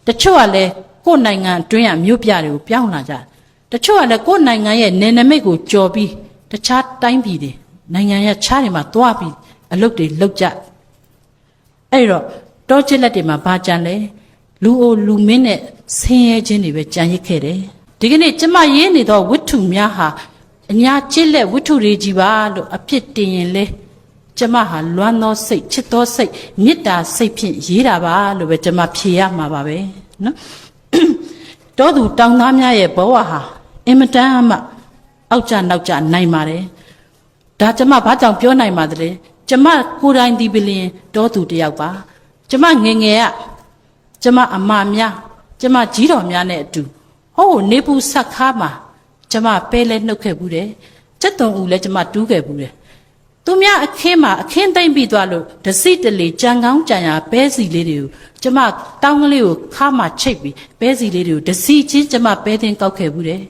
တချို့ကလည်းကိုယ်နိုင်ငံအတွင်းကမြို့ပြတွေကိုပြောင်းလာကြတချို့ကလည်းကိုယ်နိုင်ငံရဲ့နယ်နိမိတ်ကိုကြော်ပြီးတခြားတိုင်းပြည်တွေနိုင်ငံရဲ့ခြားတွေမှာသွားပြီးအလုပ်တွေလုပ်ကြအဲ့တော့တောချစ်လက်တွေမှာဘာကြံလဲလူအိုလူမင်းနဲ့ဆင်းရဲခြင်းတွေပဲကြံရစ်ခဲ့တယ်ဒီကနေ့ကျမရေးနေသောဝတ္ထုများဟာအညာချစ်လက်ဝတ္ထုတွေကြီးပါလို့အဖြစ်တင်ရင်လေကျမဟာလွမ်းသောစိတ်ချစ်သောစိတ်မေတ္တာစိတ်ဖြင့်ရေးတာပါလို့ပဲကျမဖြေရမှာပါပဲနော်တောသူတောင်သားများရဲ့ဘဝဟာအင်မတန်မှအောက်ကျနောက်ကျနိုင်ပါတယ်ဒါကျမဘာကြောင့်ပြောနိုင်ပါသလဲကျမကိုယ်တိုင်ဒီပလင်တောသူတယောက်ပါကျမငယ်ငယ်ကကျမအမများကျမကြီးတော်များနဲ့အတူဟိုးနေပူဆက်ခါမှာကျမပဲလဲနှုတ်ခဲ့ဘူးတယ်စက်တုံဦးလဲကျမတူးခဲ့ဘူးတယ်သူများအခင်းမှာအခင်းသိမ့်ပြီးသွားလို့ဒစိတလေကြံကောင်းကြံရဘဲစီလေးတွေကိုကျမတောင်းကလေးကိုခါမှချိတ်ပြီးဘဲစီလေးတွေကိုဒစီချင်းကျမပဲသိမ်းကောက်ခဲ့ဘူးတယ်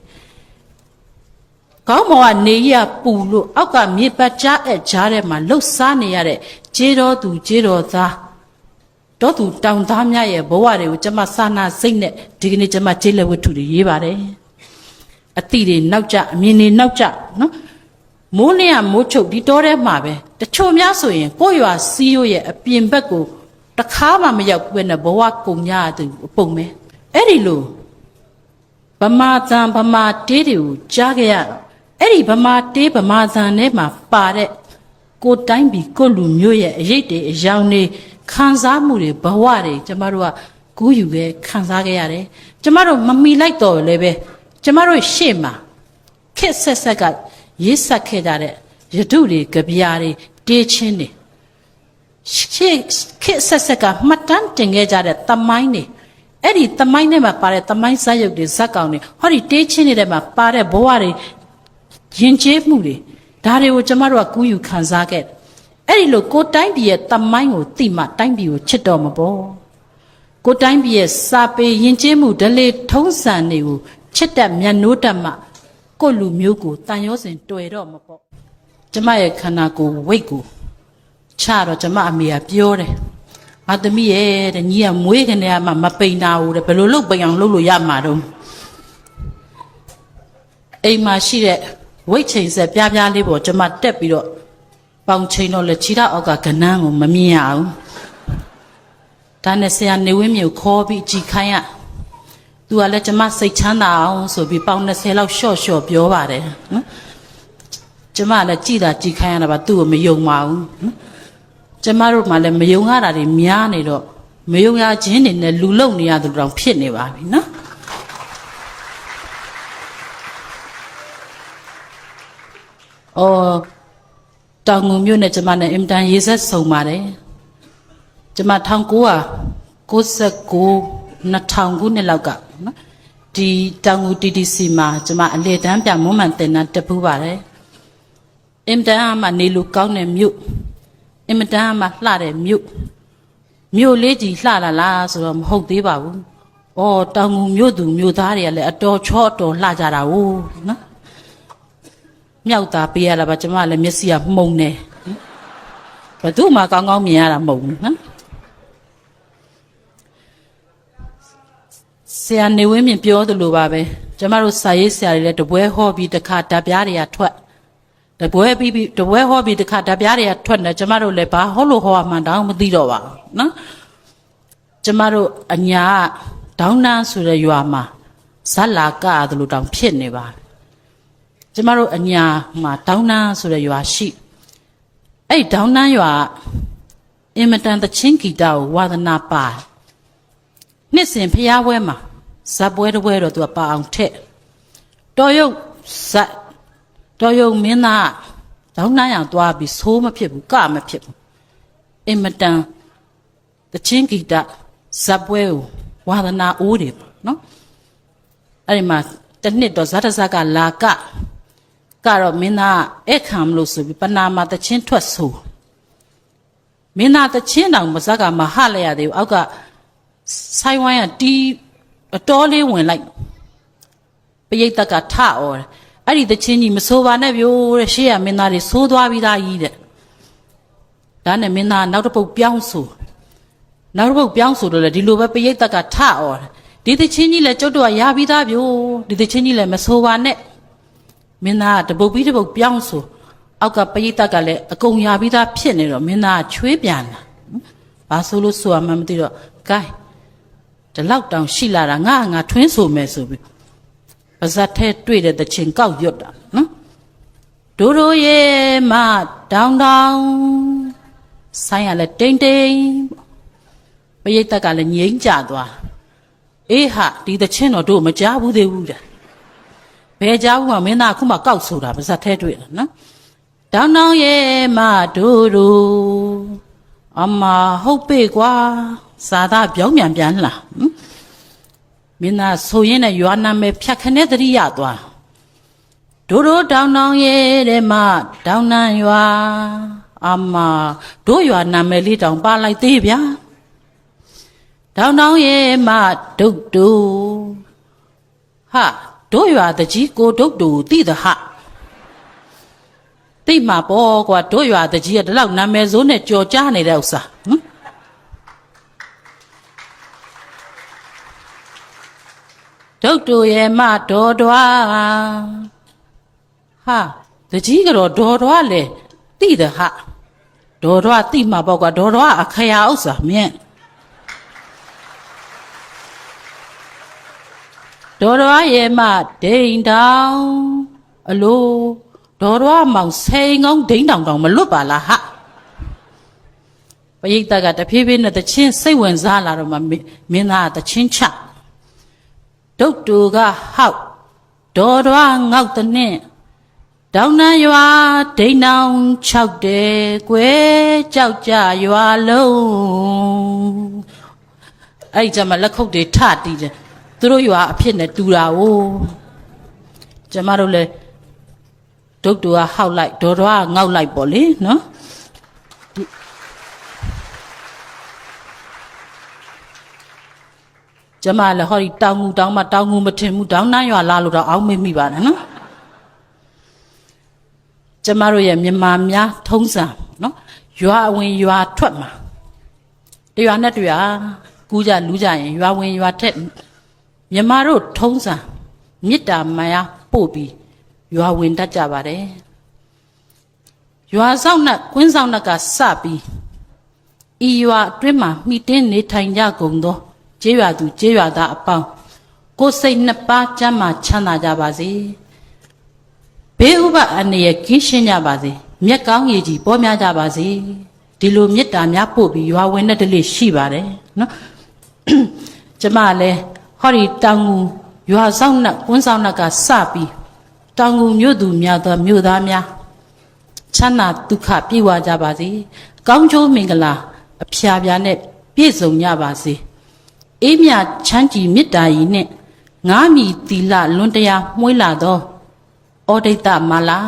ကောင်းမော်ကနေရပူလို့အောက်ကမြေပတ်ကြားအကြားထဲမှာလှုပ်ရှားနေရတဲ့ခြေတော်သူခြေတော်သားတောသူတောင်သားများရဲ့ဘဝတွေကိုကျမစာနာစိတ်နဲ့ဒီကနေ့ကျမခြေလက်ဝတ္ထုတွေရေးပါတယ်အတိတွေနောက်ကျအမြင်တွေနောက်ကျနော်မိုးလင်းရမိုးချုပ်ဒီတောထဲမှာပဲတချို့များဆိုရင်ကိုယ့်ရွာစီးရိုးရဲ့အပြင်ဘက်ကိုတခါမှမရောက်ဘူးနဲ့ဘဝကုန်ကြသူအပုံပဲအဲ့ဒီလိုဗမာသံဗမာတေးတွေကိုကြားခဲ့ရတော့အဲ့ဒီဗမာတေးဗမာသံထဲမှာပါတဲ့ကိုတိုင်းပြည်ကိုလူမျိုးရဲ့အရေးတွေအယောင်တွေခံစားမှုတွေဘဝတွေကျမတို့ကကူးယူခဲ့ခံစားခဲ့ရတယ်ကျမတို့မမီလိုက်တော့လည်းပဲကျမတို့ရှေ့မှာခက်ဆက်ဆက်ကရေးဆက်ခဲ့ကြတဲ့ရတုတွေကြပြားတွေတေးချင်းတွေရှေ့ခက်ဆက်ဆက်ကမှတ်တမ်းတင်ခဲ့ကြတဲ့သမိုင်းတွေအဲ့ဒီသမိုင်းထဲမှာပါတဲ့သမိုင်းဇာတ်ရုပ်တွေဇက်ကောင်တွေဟောဒီတေးချင်းတွေထဲမှာပါတဲ့ဘဝတွေယဉ်ကျေးမှုတွေဒါတွေကိုကျမတို့ကကူးယူခံစားခဲ့အဲ့ဒီလိုကိုတိုင်းပြည်ရဲ့တမိုင်းကိုသိမှတိုင်းပြည်ကိုချစ်တော်မပေါ်ကိုတိုင်းပြည်ရဲ့စာပေယဉ်ကျေးမှုဓလေ့ထုံးစံတွေကိုချစ်တတ်မြတ်နိုးတတ်မှကိုလူမျိုးကိုတန်ရောစင်တွေ့တော့မပေါ်ကျမရဲ့ခန္ဓာကိုယ်ဝိတ်ကိုချတော့ကျမအမေကပြောတယ်ငါသမီးရဲ့တဲ့ညီကမွေးကနေမှမပိန်တာဘူးတဲ့ဘယ်လိုလုပ်ပိန်အောင်လုပ်လို့ရမှာတော့အိမ်မှာရှိတဲ့ဝိတ်ချိန်ဆက်ပြားပြားလေးပေါ်ကျမတက်ပြီးတော့ပေါင်ချိန်တော့လေခြေထောက်အောက်ကကနန်းကိုမမြင်ရအောင်ဒါနဲ့ဆရာနေဝင်းမျိုးခေါ်ပြီးကြည်ခိုင်းရသူကလည်းကျမစိတ်ချမ်းသာအောင်ဆိုပြီးပေါင်20လောက်ရှော့ရှော့ပြောပါတယ်နော်ကျမလည်းကြည်တာကြည်ခိုင်းရတာပါသူ့ကိုမယုံပါဘူးကျမတို့မှလည်းမယုံရတာတွေများနေတော့မယုံရခြင်းတွေနဲ့လူလုံနေရသူတောင်ဖြစ်နေပါပြီနော်အော်တောင်ငုံမြို့နဲ့ကျမနဲ့အင်တန်ရေးဆက်ဆုံပါတယ်ကျမ1999 2000ခုနှစ်လောက်ကနော်ဒီတောင်ငူ TTC မှာကျမအလေတန်းပြမွမ်းမံတင်တန်းတက်ပူးပါတယ်အင်တန်မှနေလူကောင်းတဲ့မြို့အင်တန်မှလှတဲ့မြို့လေးကြီးလှလာလားဆိုတော့မဟုတ်သေးပါဘူးအော်တောင်ငူမြို့သူမြို့သားတွေကလည်းအတော်ချောအတော်လှကြတာ哦နော်မြောက်သားပေးရတာပါကျမလည်းမျက်စိကမှုံနေဘယ်သူမှကောင်းကောင်းမြင်ရတာမဟုတ်ဘူးနော်ဆရာနေဝင်းမြင်ပြောသလိုပါပဲကျမတို့စာရေးဆရာတွေလည်းတပွဲဟောပြီးတခါဓာပြားတွေကထွက်တပွဲဟောပြီးတခါဓာပြားတွေကထွက်နေကျမတို့လည်းဘာဟောလို့ဟောမှန်းတောင်မသိတော့ပါဘူးနော်ကျမတို့အညာဒေါင်းနန်းဆိုတဲ့ရွာမှာဇက်လာကသလိုတောင်ဖြစ်နေပါကျမတို့အညာမှာဒေါင်းနန်းဆိုတဲ့ရွာရှိအဲ့ဒေါင်းနန်းရွာအင်မတန်သချင်းဂီတကိုဝါသနာပါနှစ်စဉ်ဖျားပွဲမှာဇက်ပွဲတစ်ပွဲတော့သူကပါအောင်ထက်တော်ရုပ်ဇက်တော်ရုပ်မင်းသားဒေါင်းနန်းရောင်သွားပြီးဆိုးမဖြစ်ဘူးကမဖြစ်ဘူးအင်မတန်သချင်းဂီတဇက်ပွဲကိုဝါသနာအိုးတယ်နော်အဲ့ဒီမှာတစ်နှစ်တော့ဇတ်တဇက်ကလာကတော့မင်းသားအဲ့ခံမလို့ဆိုပြီးပနာမှာတချင်းထွက်ဆိုမင်းသားတချင်းတောင်မဇက်ကမဟလိုက်ရသေးဘူးအောက်ကဆိုင်ဝိုင်းကတီးအတော်လေးဝင်လိုက်ပရိသတ်ကထအော်တယ်အဲ့ဒီတချင်းကြီးမဆိုးပါနဲ့ဗျိုးတဲ့ရှေ့ကမင်းသားတွေဆိုးသွားပြီးသားကြီးတဲ့ဒါနဲ့မင်းသားနောက်တစ်ပုတ်ပြောင်းဆို နောက်တစ်ပုတ်ပြောင်းဆိုတော့လေဒီလိုပဲပရိသတ်ကထအော်ဒီသချင်းကြီးလဲကျုပ်တို့ကရပြီးသားပြို့ဒီသချင်းကြီးလဲမဆိုပါနဲ့မင်းသားတပုတ်ပြီးတပုတ်ပြောင်းဆိုအောက်ကပရိသတ်ကလည်းအကုန်ရပြီးသားဖြစ်နေတော့မင်းသားချွေးပြန်လာဘာဆိုလို့ဆိုရမှမသိတော့ဂိုင်းဒီလောက်တောင်ရှိလာတာငါထွင်းဆိုမယ်ဆိုပြီးပါဇက်ထဲတွေ့တဲ့သချင်းကောက်ရွတ်တာနော်ဒိုးရဲ့မတောင်းတောင်းဆိုင်ရလဲတိန်တိန်ပရိသတ်ကလည်းငြိမ်းကြသွားအေးဟာဒီသချင်းတော့တို့မကြားဘူးသေးဘူးတဲ့ဘယ်ကြားဘူးမှမင်းသားအခုမှကောက်ဆိုတာပါဇက်ထဲတွေ့တယ်နော်တောင်းတောင်းရဲ့မဒိုးအမဟုတ်ပေကွာစာသားပြောင်းပြန်ပြန်လာမင်းသားဆိုရင်နဲ့ရွာနာမယ်ဖြတ်ခနဲ့တရိရသွားဒိုးတောင်းတောင်းရဲ့တဲ့မတောင်းနန်းရွာအမတို့ရွာနာမယ်လေးတောင်ပါလိုက်သေးဗျာတောင်းတောင်းရဲ့မဒုတ်တူဟာတို့ရွာတကြီးကိုဒုတ်တူသိသဟာသိမှာပေါ့ကွာတို့ရွာတကြီးကဒီလောက်နာမည်ဆိုးနဲ့ကြော်ကြားနေတဲ့ဥစ္စာဒုတ်တူရဲ့မဒေါ်တွားဟာတကြီးကတော့ဒေါ်တွားလေသိသဟာဒေါ်တွားသိမှာပေါ့ကွာဒေါ်တွားအခရာဥစ္စာမြင့်ဒေါ်တွားရဲ့မဒိန်တောင်အလိုဒေါ်တွားမောင်စိန်ကောင်းဒိန်တောင်တောင်မလွတ်ပါလားဟာပရိသတ်ကတဖြည်းဖြည်းနဲ့တချင်းစိတ်ဝင်စားလာတော့မှမင်းသားတချင်းချဒုတ်တူကဟောက်ဒေါ်တွားငေါက်တဲ့နဲ့တောင်နန်းရွာဒိန်တောင်6တယ်ကွယ်ကြောက်ကြရွာလုံးအဲ့ကြမှာလက်ခုပ်တွေထတီးတယ်သူတို့ရွာအဖြစ်နဲ့တူတာ哦ကျမတို့လည်းဒုတ်တူကဟောက်လိုက်ဒေါ်တော်ကငေါက်လိုက်ပေါ့လေနော်ကျမလည်းဟောဒီတောင်ငူတောင်မတောင်ငူမထင်ဘူးတောင်နန်းရွာလာလို့တော့အောင်းမေ့မိပါတယ်နော်ကျမတို့ရဲ့မြန်မာများထုံးစံနော်ရွာဝင်ရွာထွက်မှာတရွာနဲ့တရွာကူးကြလူးကြရင်ရွာဝင်ရွာထက်မြန်မာတို့ထုံးစံမေတ္တာမယားပို့ပြီးရွာဝင်တတ်ကြပါတယ်ရွာဆောင်နဲ့ကွင်းဆောင်နဲ့ကစပြီးဤရွာအတွင်းမှာမိတင်းနေထိုင်ကြကုန်သောကျေးရွာသူကျေးရွာသားအပေါင်းကိုယ်စိတ်နှစ်ပါးကျမ်းမာချမ်းသာကြပါစေဘေးဥပအန္တရာယ်ကင်းရှင်းကြပါစေမြက်ကောင်းရည်ကြီးပေါ်များကြပါစေဒီလိုမေတ္တာများပို့ပြီးရွာဝင်တဲ့တလေးရှိပါတယ်နော်ကျမလည်းဟောဒီတောင်ငူရွာဆောင်နဲ့ကွန်းဆောင်နဲ့ကစပြီးတောင်ငူမြို့သူများသောမြို့သားများချမ်းသာဒုက္ခပြေဝကြပါစေကောင်းကျိုးမင်္ဂလာအဖျားပြားနဲ့ပြည့်စုံကြပါစေအေးမြချမ်းကြည်မေတ္တာကြီးနဲ့ငါးမြီသီလလွန်တရားမွှေးလာသောဩဒိတမာလာ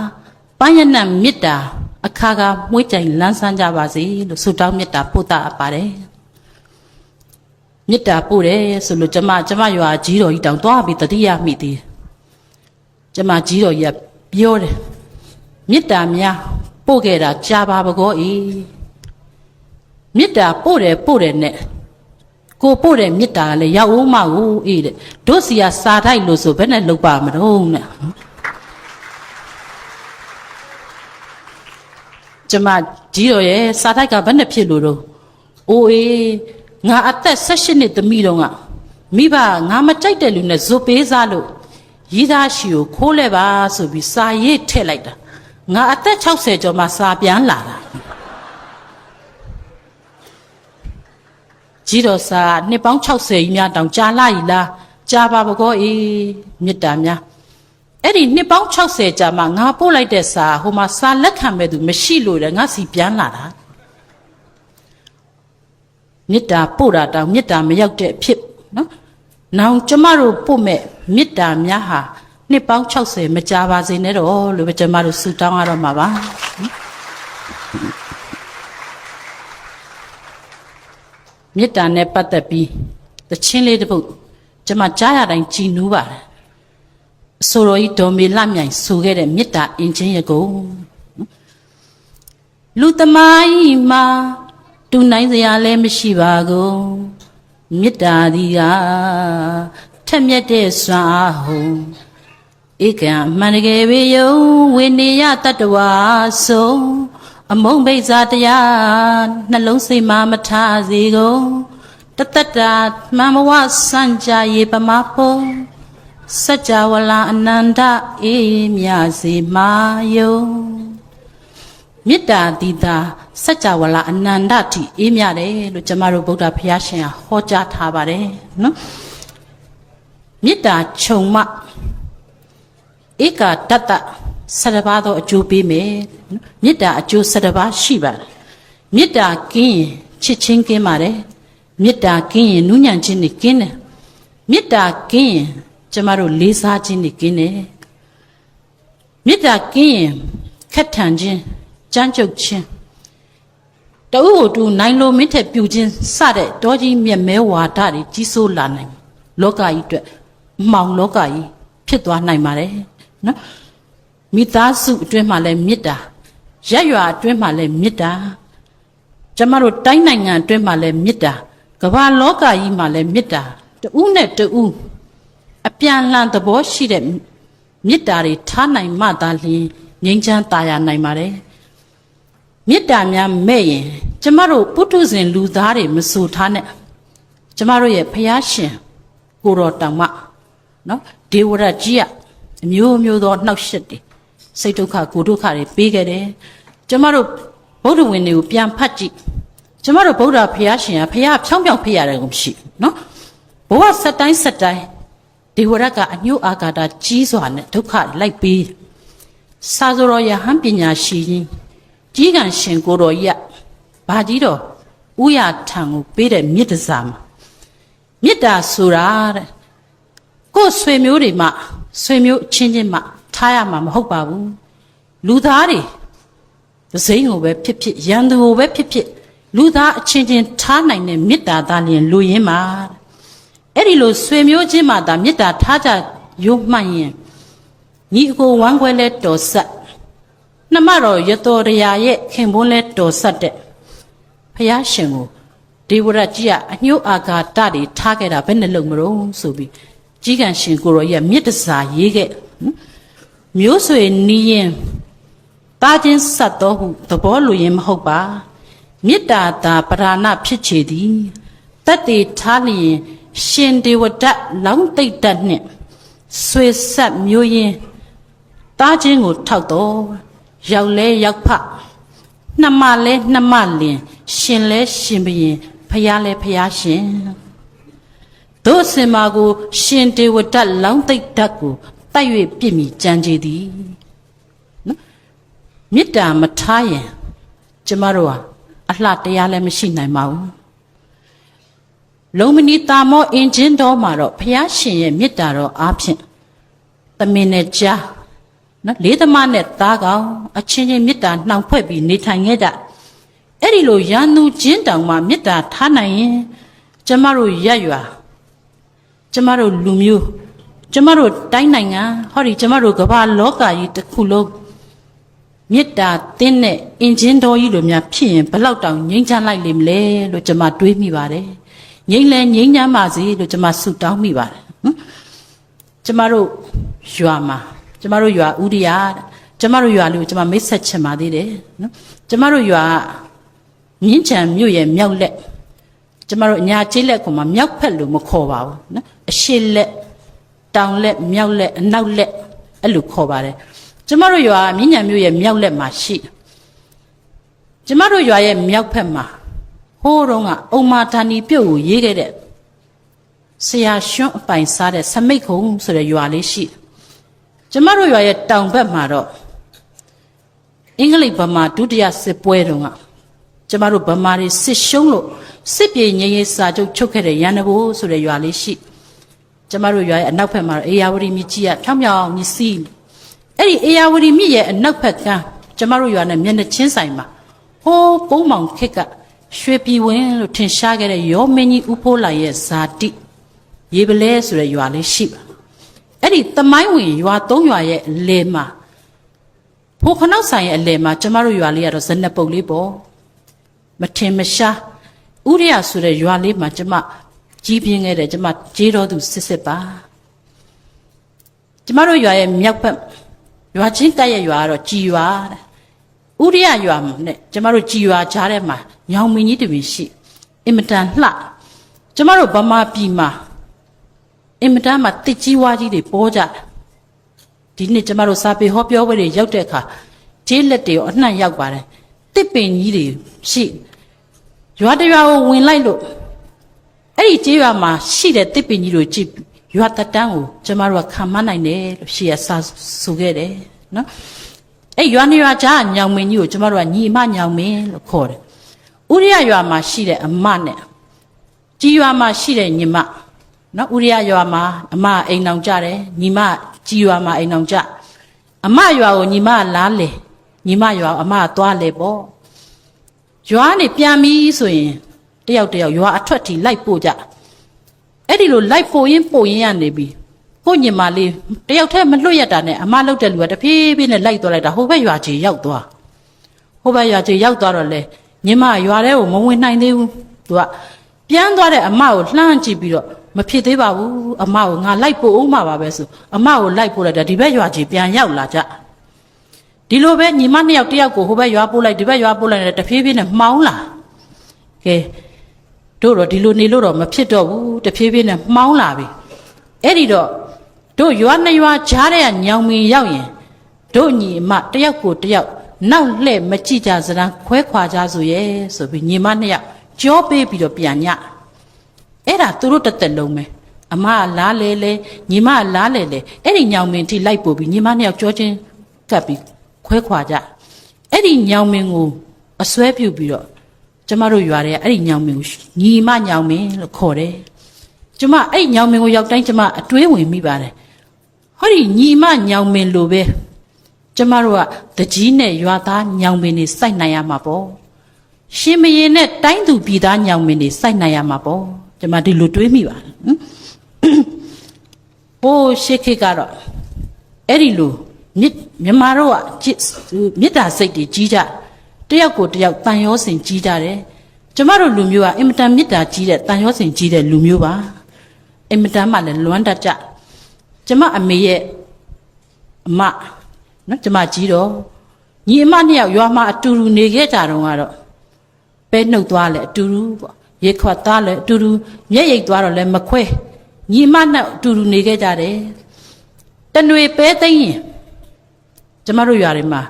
ပန်းရဏမေတ္တာအခါကမွှေးကြိုင်လန်းဆန်းကြပါစေလို့ဆုတောင်းမေတ္တာပို့တာအပ်ပါတယ်မေတ္တာပို့တယ်ဆိုလို့ကျမရွာကြီးတော်ကြီးတောင်သွားပြီးတတိယမိသေးကျမကြီးတော်ကြီးကပြောတယ်မေတ္တာများပို့ခဲ့တာကြာပါဘကောဤမေတ္တာပို့တယ်နဲ့ကိုပို့တဲ့မေတ္တာလည်းရောက်ဦးမဟုတ်အေးတဲ့တို့စီကစာတိုက်လို့ဆိုဘယ်နဲ့လုပ်ပါမလို့နဲ့ကျမကြီးတော်ရဲ့စာတိုက်ကဘယ်နဲ့ဖြစ်လို့တော့အိုးအေးငါအသက်18နှစ်သမီးတော့ကမိဘငါမကြိုက်တဲ့လူနဲ့ဇွတ်ပေးစားလို့ရီးသားရှိကိုခိုးလဲပါဆိုပြီးစာရေးထည့်လိုက်တာငါအသက်60ကျော်မှစာပြန်လာတာကြီးတော်စာနှစ်ပေါင်း60ကြီးများတောင်ကြာလာ ਈ လားကြာပါဘကောအေးမေတ္တာများအဲ့ဒီနှစ်ပေါင်း60ကြာမှငါပို့လိုက်တဲ့စာဟိုမှာစာလက်ခံမဲ့သူမရှိလို့လေငါစီပြန်လာတာမေတ္တာပို့တာတောင်မေတ္တာမရောက်တဲ့အဖြစ်နော်။နောင်ကျမတို့ပို့မဲ့မေတ္တာများဟာနှစ်ပေါင်း60မကြာပါစေနဲ့တော့လို့ကျမတို့ဆုတောင်းရတော့မှာပါ။မေတ္တာနဲ့ပတ်သက်ပြီးတခြင်းလေးတစ်ပုဒ်ကျမကြားရတိုင်းကြည်နူးပါတယ်။အဆိုတော်ကြီးဒေါ်မေလမြိုင်ဆိုခဲ့တဲ့မေတ္တာအင်ချင်းရကုန်လူသမိုင်းမှာ တူနိုင်စရာလည်းမရှိပါကိုမေတ္တာဒီကထက်မြက်တဲ့စွမ်းအားဟုံဧကံမှန်တကယ်ပဲယုံဝိနည်းယတတ္တဝါဆုံးအမုံဘိဇာတရားနှလုံးစိတ်မှာမထားစေကုန်တတ္တတာမှန်ဘဝစံကြရေပမဖို့စัจ java လာအနန္တအေးမြစေမာယုံမေတ္တာတိတာစัจ java လာအနန္တတိအေးမြတယ်လို့ကျမတို့ဗုဒ္ဓဘုရားရှင်ဟောကြားထားပါတယ်နော်မေတ္တာခြုံမဧကတတ္တ7ပါးသောအကျိုးပေးမယ်မေတ္တာအကျိုး7ပါးရှိပါတယ်မေတ္တာကင်းရင်ချစ်ချင်းကင်းပါတယ်မေတ္တာကင်းရင်နူးညံ့ခြင်းနဲ့ကင်းတယ်မေတ္တာကင်းရင်ကျမတို့လေးစားခြင်းနဲ့ကင်းတယ်မေတ္တာကင်းရင်ခက်ထန်ခြင်းကြမ်းကြုတ်ခြင်းတဦးကိုတူနိုင်လိုမင်းထက်ပြူခြင်းစတဲ့တောကြီးမြက်မဲဝါဒတွေကြီးစိုးလာနိုင်လောကကြီးအတွက်မှောင်လောကကြီးဖြစ်သွားနိုင်ပါတယ်နော်မိသားစုအတွင်းမှာလည်းမေတ္တာရက်ရွာအတွင်းမှာလည်းမေတ္တာကျမတို့တိုင်းနိုင်ငံအတွင်းမှာလည်းမေတ္တာကမ္ဘာလောကကြီးမှာလည်းမေတ္တာတဦးနဲ့တဦးအပြန်လှန်သဘောရှိတဲ့မေတ္တာတွေထားနိုင်မှသာလျှင်ငြိမ်းချမ်းသာယာနိုင်ပါတယ်မေတ္တာများမဲ့ရင်ကျမတို့ပုထုဇဉ်လူသားတွေမဆိုထားနဲ့ကျမတို့ရဲ့ဖယားရှင်ကိုတော်တောင်မှနော်ဒေဝရကြီးကအမျိုးမျိုးသောနှောက်ယှက်တွေစိတ်ဒုက္ခကိုယ်ဒုက္ခတွေပေးခဲ့တယ်ကျမတို့ဗုဒ္ဓဝင်တွေကိုပြန်ဖတ်ကြည့်ကျမတို့ဗုဒ္ဓဘုရားရှင်ကဘုရားဖြောင်းဖြောင်းဖေးရတယ်ကုန်ရှိနော်ဘဝဆက်တိုင်းဒေဝရကအညှို့အာဃာတကြီးစွာနဲ့ဒုက္ခလိုက်ပေးစာဆိုတော်ယဟန်ပညာရှိကြီးကြီးကံရှင်ကိုတော်ရဘာကြီးတော်ဥယထံကိုပေးတဲ့မေတ္တာစာမှာမေတ္တာဆိုတာတဲ့ကိုယ်ဆွေမျိုးတွေမှဆွေမျိုးချင်းချင်းမှထားရမှာမဟုတ်ပါဘူးလူသားတွေသစိမ်းကိုပဲဖြစ်ဖြစ်ရန်သူကိုပဲဖြစ်ဖြစ်လူသားအချင်းချင်းထားနိုင်တဲ့မေတ္တာသားလျင်လူရင်းမှာအဲ့ဒီလိုဆွေမျိုးချင်းမှသာမေတ္တာထားကြရုံမှန်ရင်ညီအကိုဝမ်းခွဲလဲတော်ဆက်နှမတော်ရတော်ရရာရဲ့ခင်ပွန်းလဲတော်ဆက်တဲ့ဖယားရှင်ကိုဒေဝရကြီးကအညှို့အာဃာတတွေထားခဲ့တာဘယ်နဲ့လုံမလို့ဆိုပြီးကြီးကံရှင်ကိုရောရဲ့မြစ်တစာရေးခဲ့မျိုးဆွေနီးရင်တာချင်းဆက်တော်ဟုသဘောလိုရင်မဟုတ်ပါမေတ္တာသာပဓာနဖြစ်ချေသည်တတ္တိထားလျင်ရှင်ဒေဝဒတ်လောင်းတိတ်တတ်နှင့်ဆွေဆက်မျိုးရင်တာချင်းကိုထောက်တော်ရောက်လဲရောက်ဖနှမလဲနှမလင်ရှင်လဲရှင်ဘရင်ဖျားလဲဖျားရှင်တို့စင်မာကိုရှင်ဒေဝဒတ်လောင်းသိတ်ဓာတ်ကိုတိုက်၍ပြစ်မိကြံကြည်သည်နော်မေတ္တာမထားရင်ကျမတို့ဟာအလှတရားလည်းမရှိနိုင်ပါဘူးလုံးမနီတာမောအင်ဂျင်တော်မှာတော့ဘုရားရှင်ရဲ့မေတ္တာတော်အားဖြင့်သမင်နဲ့ကြားနော်လေးသမားနဲ့သားကောင်အချင်းချင်းမေတ္တာနှောင်ဖွဲ့ပြီးနေထိုင်ခဲ့ကြအဲ့ဒီလိုရန်သူချင်းတောင်မှမေတ္တာထားနိုင်ရင်ကျမတို့ရက်ရွာကျမတို့လူမျိုးကျမတို့တိုင်းနိုင်ငံဟောဒီကျမတို့ကမ္ဘာလောကကြီးတစ်ခုလုံးမေတ္တာတင်းတဲ့အင်ဂျင်တော်ကြီးလိုများဖြစ်ရင်ဘလောက်တောင်ငြိမ်းချမ်းလိုက်လိမ့်မလဲလို့ကျမတွေးမိပါတယ်ငြိမ်းလဲငြိမ်းချမ်းပါစေလို့ကျမဆုတောင်းမိပါတယ်ကျမတို့ရွာမှာကျမတို့ရွာဥဒိယကျမတို့ရွာလို့ကျမမိတ်ဆက်ချင်ပါသေးတယ်နော်ကျမတို့ရွာမြင်းချံမြို့ရဲ့မြောက်လက်ကျမတို့အညာကျေးလက်ကမှမြောက်ဖက်လို့မခေါ်ပါဘူးနော်အရှေ့လက်တောင်လက်မြောက်လက်အနောက်လက်အဲ့လိုခေါ်ပါတယ်ကျမတို့ရွာမြင်းချံမြို့ရဲ့မြောက်လက်မှာရှိကျမတို့ရွာရဲ့မြောက်ဖက်မှာဟိုးတုန်းကအုံမာဌာနီပြုတ်ကိုရေးခဲ့တဲ့ဆရာရွှွန်းအပိုင်စားတဲ့စမိတ်ခုံဆိုတဲ့ရွာလေးရှိကျမတို့ရွာရဲ့တောင်ဘက်မှာတော့အင်္ဂလိပ်ဗမာဒုတိယစစ်ပွဲတုန်းကကျမတို့ဗမာတွေစစ်ရှုံးလို့စစ်ပြေငြိမ်းရေးစာချုပ်ချုပ်ခဲ့တဲ့ရန်နဘိုးဆိုတဲ့ရွာလေးရှိကျမတို့ရွာရဲ့အနောက်ဘက်မှာတော့အေယာဝတီမြစ်ကြီးကဖြောင်းဖြောင်းမြစ်စီးအဲ့ဒီအေယာဝတီမြစ်ရဲ့အနောက်ဘက်ကကျမတို့ရွာနဲ့မျက်နှာချင်းဆိုင်မှာဟိုးကုန်းမောင်ခက်ကရွှေပြည်ဝင်လို့ထင်ရှားခဲ့တဲ့ရောမင်းကြီးဦးဖိုးလာရဲ့ဇာတိရေပလဲဆိုတဲ့ရွာလေးရှိပါအဲ့ဒီသမိုင်းဝင်ရွာ၃ရွာရဲ့အလယ်မှာဖိုးခနောက်ဆိုင်ရဲ့အလယ်မှာကျမတို့ရွာလေးကတော့ဇနပုတ်လေးပေါ့ မထင်မရှားဥရိယဆိုတဲ့ရွာလေးမှာကျမကြီးပြင်းခဲ့တယ်ကျမကြေးတော်သူစစ်ပါကျမတို့ရွာရဲ့မြောက်ဘက်ရွာချင်းတက်ရဲ့ရွာကတော့ကြည်ရွာတဲ့ဥရိယရွာနဲ့ကျမတို့ကြည်ရွာကြားထဲမှာညောင်မင်းကြီးတပင်ရှိအင်မတန်လှကျမတို့ဗမာပြည်မှာအင်မတန်မှတစ်ကြီးဝါကြီးတွေပေါ်ကြဒီနေ့ကျမတို့စာပေဟောပြောပွဲတွေရောက်တဲ့အခါကျေးလက်တွေရောအနှံ့ရောက်ပါတယ်တစ်ပင်ကြီးတွေရှိရွာတရွာကိုဝင်လိုက်လို့အဲ့ဒီကျေးရွာမှာရှိတဲ့တစ်ပင်ကြီးတွေကြည့်ရွာတတန်းကိုကျမတို့ကခံမနိုင်တယ်လို့ရှေ့ကစာဆိုခဲ့တယ်နော်အဲ့ရွာနေရွာကြားညောင်မင်းကြီးကိုကျမတို့ကညီမညောင်မင်းလို့ခေါ်တယ်ဥရိယရွာမှာရှိတဲ့အမနဲ့ကြီးရွာမှာရှိတဲ့ညီမနော်ဥရိယရွာမှာအမအိမ်အောင်ကြတယ်ညီမကြီးရွာမှာအိမ်အောင်ကြအမရွာကိုညီမလားလေညီမရွာအမသွားလေပေါ့ရွာနေပြန်ပြီးဆိုရင်တယောက်တယောက်ရွာအထွက်ထိလိုက်ပို့ကြအဲ့ဒီလိုလိုက်ပို့ရင်ရနေပြီကိုညီမလေးတယောက်တည်းမလွတ်ရတာနဲ့အမလောက်တဲ့လူကတဖြည်းဖြည်းနဲ့လိုက်သွားလိုက်တာဟိုဘက်ရွာကြီးရောက်သွားဟိုဘက်ရွာကြီးရောက်သွားတော့လေညီမရွာထဲကိုမဝင်နိုင်သေးဘူးသူကပြန်သွားတဲ့အမကိုလှမ်းကြည့်ပြီးတော့မဖြစ်သေးပါဘူးအမကိုငါလိုက်ပို့အောင်မှာပါပဲဆိုအမကိုလိုက်ပို့လိုက်တာဒီဘက်ရွာကြီးပြန်ရောက်လာကြဒီလိုပဲညီမနှစ်ယောက်တယောက်ကိုဟိုဘက်ရွာပို့လိုက်ဒီဘက်ရွာပို့လိုက်တယ်တဖြည်းဖြည်းနဲ့မှောင်းလာကဲတို့တော့ဒီလိုနေလို့တော့မဖြစ်တော့ဘူးတဖြည်းဖြည်းနဲ့မှောင်းလာပြီအဲ့ဒီတော့တို့ရွာနှစ်ရွာကြားတဲ့ညောင်မင်းရောက်ရင်တို့ညီမတယောက်ကိုတယောက်နောက်လှဲ့မကြည့်ကြစရန်ခွဲခွာကြဆိုရဲ့ဆိုပြီးညီမနှစ်ယောက်ကြောပေးပြီးတော့ပြန်ညအဲ့ဒါသူတို့တစ်သက်လုံးပဲအမလားလေညီမလားလေအဲ့ဒီညောင်မင်းထိလိုက်ပို့ပြီးညီမနှစ်ယောက်ကြောချင်းကပ်ပြီးခွဲခွာကြအဲ့ဒီညောင်မင်းကိုအစွဲပြုတ်ပြီးတော့ကျမတို့ရွာထဲအဲ့ဒီညောင်မင်းကိုညီမညောင်မင်းလို့ခေါ်တယ်ကျမအဲ့ညောင်မင်းကိုရောက်တိုင်းကျမအတွေးဝင်မိပါတယ်ဟောဒီညီမညောင်မင်းလိုပဲကျမတို့ကတကြီးနဲ့ရွာသားညောင်မင်းတွေစိုက်နိုင်ရမှာပေါ့ရှင်မရင်နဲ့တိုင်းသူပြည်သားညောင်မင်းတွေစိုက်နိုင်ရမှာပေါ့ကျမဒီလိုတွေးမိပါတယ်ဟိုရှေ့ခေတ်ကတော့အဲ့ဒီလိုမြန်မာတို့ကမေတ္တာစိတ်တွေကြီးကြတယောက်ကိုတယောက်တန်ရောစင်ကြီးကြတယ်ကျမတို့လူမျိုးကအင်မတန်မေတ္တာကြီးတဲ့တန်ရောစင်ကြီးတဲ့လူမျိုးပါအင်မတန်မှလည်းလွမ်းတတ်ကြကျမအမေရဲ့အမနော်ကျမကြီးတော့ညီအမနှစ်ယောက်ရွာမှာအတူတူနေခဲ့ကြတော့ကတော့ပဲနှုတ်သွားလဲအတူတူပေါ့ရေခွက်သားလဲအတူတူမျက်ရည်သွားတော့လဲမခွဲညီမနဲ့အတူတူနေခဲ့ကြတယ်တနွေပဲသိမ့်ရင်ကျမတို့ရွာတွေမှာ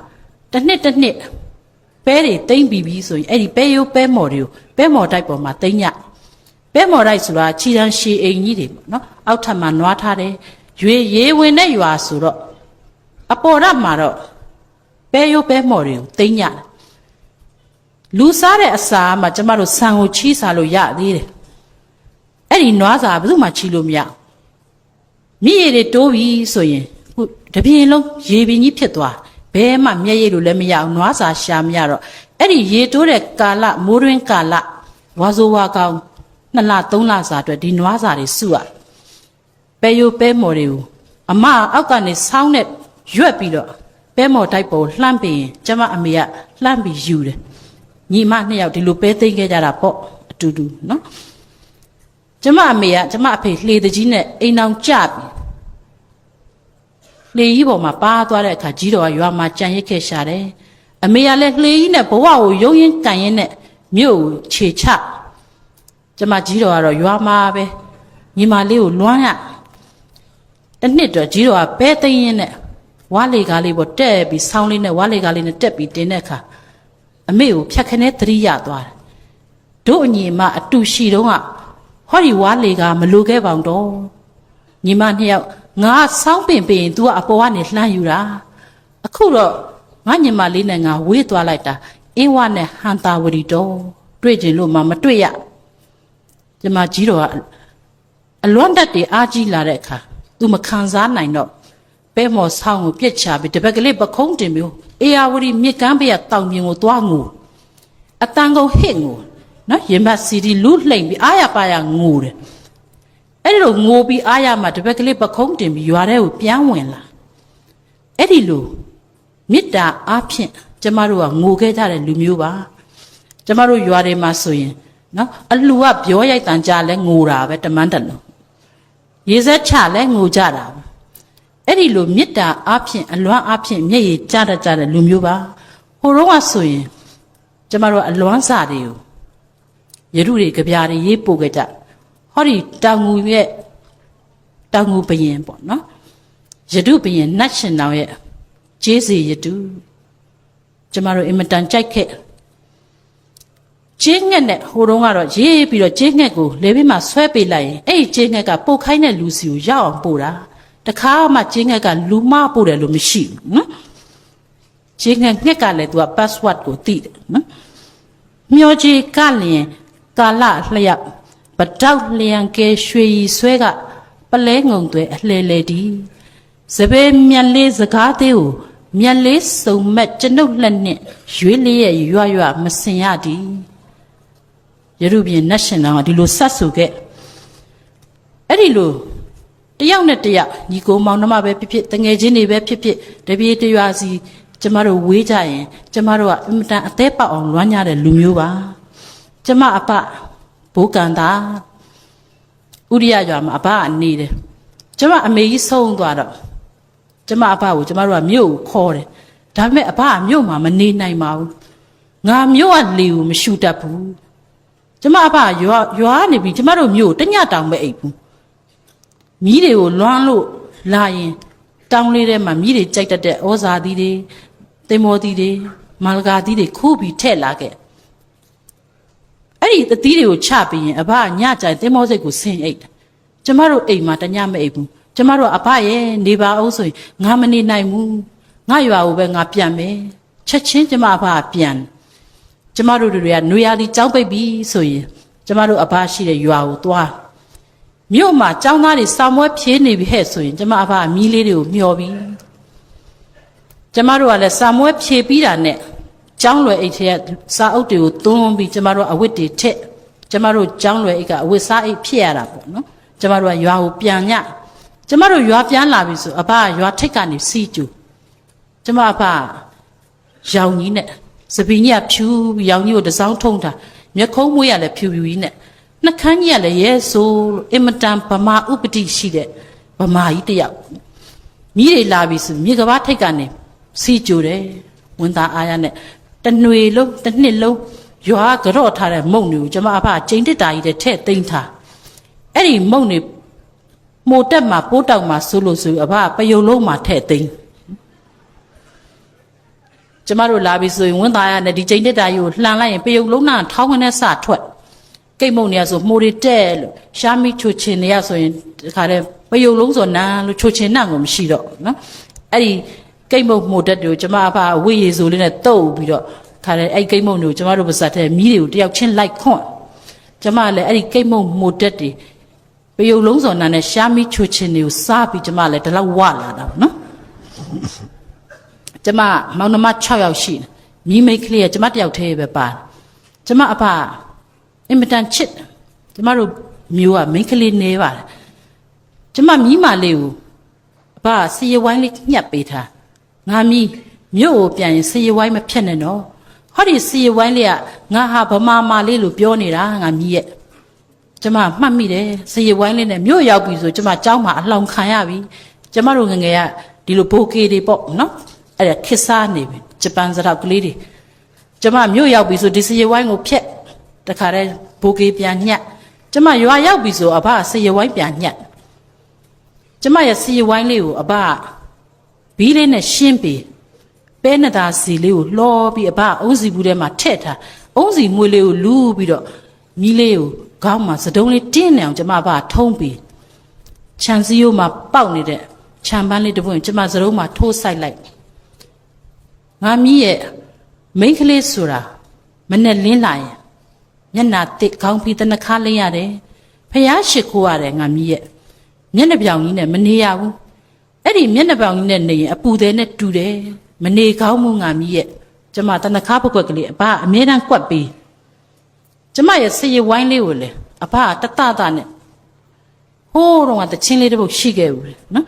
တစ်နှစ်ပဲတွေသိမ့်ပြီးပြီဆိုရင်အဲ့ဒီပဲရိုးပဲမော်တွေကိုပဲမော်တိုက်ပေါ်မှာသိမ့်ညပဲမော်တိုက်ဆိုတာခြေတန်းရှည်အိမ်ကြီးတွေပေါ့နော်အောက်ထပ်မှာနွားထားတယ်ရွေရေဝင်တဲ့ရွာဆိုတော့အပေါ်ရမှာတော့ပဲရိုးပဲမော်တွေကိုသိမ့်ညလူစားတဲ့အစာမှာကျမတို့ဆန်ကိုချီးစားလို့ရသေးတယ်အဲ့ဒီနွားစာဘယ်သူမှချီးလို့မရမြည်ရည်တွေတိုးပြီဆိုရင်ခုတပြင်းလုံးရေပင်ကြီးဖြစ်သွားဘဲမှမျက်ရည်လို့လည်းမရအောင်နွားစာရှာမရတော့အဲ့ဒီရေတိုးတဲ့ကာလမိုးတွင်းကာလဝါဆိုဝါကောင်2လ3လစာအတွက်ဒီနွားစာတွေစုရပဲယိုပဲမော်တွေကိုအမအောက်ကနေဆောင်းနဲ့ရွက်ပြီးတော့ပဲမော်တိုက်ပေါ်လှမ်းပြီးရင်ကျမအမေကလှမ်းပြီးယူတယ်ညီမနှစ်ယောက်ဒီလိုပဲသိမ့်ခဲ့ကြတာပေါ့အတူတူနော်ကျမအမေကကျမအဖေလှေတကြီးနဲ့အိမ်အောင်ကြပြီလှေကြီးပေါ်မှာပါသွားတဲ့အခါကြီးတော်ကရွာမှာကြံရစ်ခဲ့ရှာတယ်အမေကလည်းလှေကြီးနဲ့ဘဝကိုရုံရင်းကန်ရင်းနဲ့မြို့ကိုခြေချကျမကြီးတော်ကတော့ရွာမှာပဲညီမလေးကိုလွမ်းရတစ်နှစ်တော့ကြီးတော်ကပဲသိမ့်ရင်းနဲ့ဝါလေကားလေးပေါ်တက်ပြီးဆောင်းလေးနဲ့ဝါလေကားလေးနဲ့တက်ပြီးတင်တဲ့အခါအမေကိုဖြတ်ခနဲသတိရသွားတယ်တို့အညီမအတူရှိတော့ကဟောဒီဝါလေကားမလိုခဲ့ပါတော့ညီမနှစ်ယောက်ငါဆောင်းပင်ပင် तू ကအပေါ်ကနေလှမ်းယူတာအခုတော့ငါညီမလေးနဲ့ငါဝေးသွားလိုက်တာအင်းဝနဲ့ဟန်တာဝရီတော့တွေ့ကျင်လို့မှမတွေ့ရကျမကြီးတော့အလွမ်းတက်တွေအားကြီးလာတဲ့အခါ तू မခံစားနိုင်တော့ပဲမော်ဆောင်းကိုပြက်ချပြီးတပတ်ကလေးပခုံးတင်မျိုးအေယာဝရီမြစ်ကမ်းဘေးကတောင်ပြင်ကိုသွားငိုအတန်ကုန်ဟစ်ငိုနော်ရင်မစီဒီလူလှိမ့်ပြီးအားရပါရငိုတယ်အဲ့ဒီလိုငိုပြီးအားရမှတပတ်ကလေးပခုံးတင်ပြီးရွာထဲကိုပြန်ဝင်လာအဲ့ဒီလိုမေတ္တာအားဖြင့်ကျမတို့ကငိုခဲ့ကြတဲ့လူမျိုးပါ ကျမတို့ရွာတွေမှာဆိုရင်နော်အလှကပြောရိုက်တန်ကြလဲငိုတာပဲတမန်တလုံးရေစက်ချလဲငိုကြတာပဲအဲ့ဒီလိုမေတ္တာအဖြစ်အလွမ်းအဖြစ်မျက်ရည်ကျတတ်ကြတဲ့လူမျိုးပါဟိုတော့ကဆိုရင်ကျမတို့အလွမ်းစာတွေကိုယရုတွေကြပြားတွေရေးပို့ခဲ့ကြဟောဒီတောင်ငူရဲ့တောင်ငူဘရင်ပေါ့နော်ယတုဘရင်နတ်ရှင်တော်ရဲ့ကျေးဇူးယတုကျမတို့အင်မတန်ကြိုက်ခဲ့ကျင်းငှက်နဲ့ဟိုတုန်းကတော့ရေးပြီးတော့ကျင်းငှက်ကိုလေဘေးမှာဆွဲပေးလိုက်ရင်အဲ့ဒီကျင်းငှက်ကပို့ခိုင်းတဲ့လူစီကိုရောက်အောင်ပို့တာတခါမှကျင်းငှက်ကလူမပို့တယ်လို့မရှိဘူးနော်ကျင်းငှက်ကလည်းသူက password ကိုသိတယ်နော်မျောကြီးကလျင်ကာလလျက်ပတောက်လျံကဲရွှေရီဆွဲကပလဲငုံတွေအလှဲလေဒီစပယ်မြက်လေးစကားသေးကိုမြက်လေးစုံမက်ကျွန်ုပ်လက်နဲ့ရွေးလေးရဲ့ရွမစင်ရသည်ယရုပြင်နတ်ရှင်တော်ကဒီလိုဆက်ဆိုခဲ့အဲ့ဒီလိုတယောက်နဲ့တယောက်ညီကိုမောင်နှမပဲဖြစ်ဖြစ်တငယ်ချင်းတွေပဲဖြစ်ဖြစ်တပြေးတရွာစီကျမတို့ဝေးကြရင်ကျမတို့ကအင်မတန်အသေးပေါက်အောင်လွမ်းရတဲ့လူမျိုးပါကျမအပဘိုးကန်တာဥရိယရွာမှာအဘကနေတယ်ကျမအမေကြီးဆုံးသွားတော့ကျမအဘကိုကျမတို့ကမြို့ကိုခေါ်တယ်ဒါပေမဲ့အဘကမြို့မှာမနေနိုင်ပါဘူးငါမြို့ကလေကိုမရှူတတ်ဘူးကျမအဘရွာနေပြီကျမတို့မြို့တညတောင်မအိပ်ဘူးမီးတွေကိုလွမ်းလို့လာရင်တောင်းလေးထဲမှာမီးတွေကြိုက်တတ်တဲ့ဩဇာသီးတွေသင်္ဘောသီးတွေမာလကာသီးတွေခိုးပြီးထည့်လာခဲ့အဲ့ဒီသတိတွေကိုချပြီးရင်အဘညကြိုင်သင်္ဘောစိတ်ကိုဆင်းအိတ်ကျမတို့အိမ်မှာတညမအိပ်ဘူးကျမတို့အဘရဲ့နေပါအောင်ဆိုရင်ငါမနေနိုင်ဘူးငါရွာကိုပဲငါပြန်မယ်ချက်ချင်းကျမအဘကပြန်ကျမတို့တွေကနွေရာသီကြောက်ပိတ်ပြီဆိုရင်ကျမတို့အဘရှိတဲ့ရွာကိုသွားမြို့မှာចောင်းသားတွေစောင်းမွဲဖြေးနေပြီဟဲ့ဆိုရင်ကျမအဘကမီးလေးတွေကိုမျောပြီးကျမတို့ကလည်းစောင်းမွဲဖြေးပြီးတာနဲ့ကျောင်းလွယ်အိတ်ထဲကစားအုပ်တွေကိုသွန်းပြီးကျမတို့အဝတ်တွေထက်ကျမတို့ကျောင်းလွယ်အိတ်ကအဝတ်စားအိတ်ဖြစ်ရတာပေါ့နော်ကျမတို့ကရွာကိုပြန်ညကျမတို့ရွာပြန်လာပြီဆိုအဘကရွာထိပ်ကနေစီးကျူကျမအဘရောင်ကြီးနဲ့စပင်းကြီးကဖြူပြီးရောင်ကြီးကိုတစောင်းထုံးတာမျက်ခုံးမွေးရလဲဖြူဖြူကြီးနဲ့နှခမ်းကြီးကလည်းရဲဆိုအင်မတန်ဗမာဥပတိရှိတဲ့ဗမာကြီးတယောက်မိတွေလာပြီဆိုမြေကဘာထိပ်ကနေစီးကျူတယ်ဝန်သားအားရနဲ့တနွေလုံးတစ်နှစ်လုံးရွာကြော့ထားတဲ့မုံတွေကိုကျမအဖကျိန်တစ်တာကြီးတဲ့ထဲ့သိမ်းထားအဲ့ဒီမုံတွေမိုတက်မှာပိုးတောက်မှာဆိုလို့ဆိုအဖပယုံလုံးမှာထဲ့သိမ်းကျမတို့လာပြီဆိုရင်ဝန်သားရနဲ့ဒီကျိန်တစ်တာကြီးကိုလှန်လိုက်ရင်ပယုံလုံးနဲ့ထောင်းကနေစထွက်ကိတ်မုံတွေကဆိုမှုတွေတဲ့လို့ရှားမိချိုချင်တွေကဆိုရင်ဒီခါတဲ့ပယုံလုံးဆိုနန်းလို့ချိုချင်နှံ့ကိုမရှိတော့နော်အဲ့ဒီကိတ်မုံမိုတက်တွေကိုကျမအဖဝေးရည်ဆိုလေးနဲ့တုပ်ပြီးတော့ခါတဲ့အဲ့ကိတ်မုံတွေကိုကျမတို့ပါစတဲ့မီးတွေကိုတယောက်ချင်းလိုက်ခွန့်ကျမလည်းအဲ့ဒီကိတ်မုံမိုတက်တွေပယုံလုံးစော်နာနဲ့ရှားမီချိုချင်တွေကိုစားပြီးကျမလည်းဒီလောက်ဝလာတာနော်ကျမမောင်နှမ6ယောက်ရှိတယ်မိမိတ်ကလေးကကျမတယောက်တည်းပဲပါတယ်ကျမအဖအင်မတန်ချစ်ကျမတို့မျိုးကမိန်းကလေးနေပါတယ်ကျမမိမလေးကိုအဖစီရဝိုင်းလေးညှပ်ပေးထားငါမီးမြို့ကိုပြန်ရင်စီရဝိုင်းမဖြတ်နဲ့နော်ဟောဒီစီရဝိုင်းလေးကငါဟာဗမာမာလေးလို့ပြောနေတာငါမီးရဲ့ကျမမှတ်မိတယ်စီရဝိုင်းလေးနဲ့မြို့ရောက်ပြီဆိုကျမကျောင်းမှာအလောင်ခံရပြီကျမတို့ငငယ်ကဒီလိုဘိုကေတွေပေါ့နော်အဲ့ဒါခစ်စားနေပြီဂျပန်စရောက်ကလေးတွေကျမမြို့ရောက်ပြီဆိုဒီစီရဝိုင်းကိုဖြတ်တခါတည်းဘိုကေပြန်ညက်ကျမရွာရောက်ပြီဆိုအဘစီရဝိုင်းပြန်ညက်ကျမရဲ့စီရဝိုင်းလေးကိုအဘဘီးလေးနဲ့ရှင်းပြီးပဲနတာစီလေးကိုလှော်ပြီးအဘအုံးစီဘူးထဲမှာထည့်ထားအုံးစီမွေးလေးကိုလူးပြီးတော့မီးလေးကိုခေါင်းမှာစတုံးလေးတင်းနေအောင်ကျမအဘထုံးပြီးခြံစည်းရိုးမှာပေါက်နေတဲ့ခြံပန်းလေးတစ်ပွင့်ကျမစတုံးမှာထိုးဆိုင်လိုက်ငါမီးရဲ့မိန်းကလေးဆိုတာမနဲ့လင်းလာရင်မျက်နှာတစ်ခေါင်းပြီးတနခါလင်းရတယ်ဖျားရှိခိုးရတယ်ငါမီးရဲ့မျက်နှာပြောင်ကြီးနဲ့မနေရဘူးအဲ့ဒီမျက်နှာပေါင်ကြီးနဲ့နေရင်အပူသေးနဲ့တူတယ်မနေကောင်းမှုငါမီးရဲ့ကျမတနခါပကွက်ကလေးအဘအမြဲတမ်းကွက်ပြီးကျမရဲ့စရဝိုင်းလေးကိုလေအဘတတတနဲ့ဟိုးတော့ကတချင်းလေးတစ်ပုတ်ရှိခဲ့ဘူးလေနော်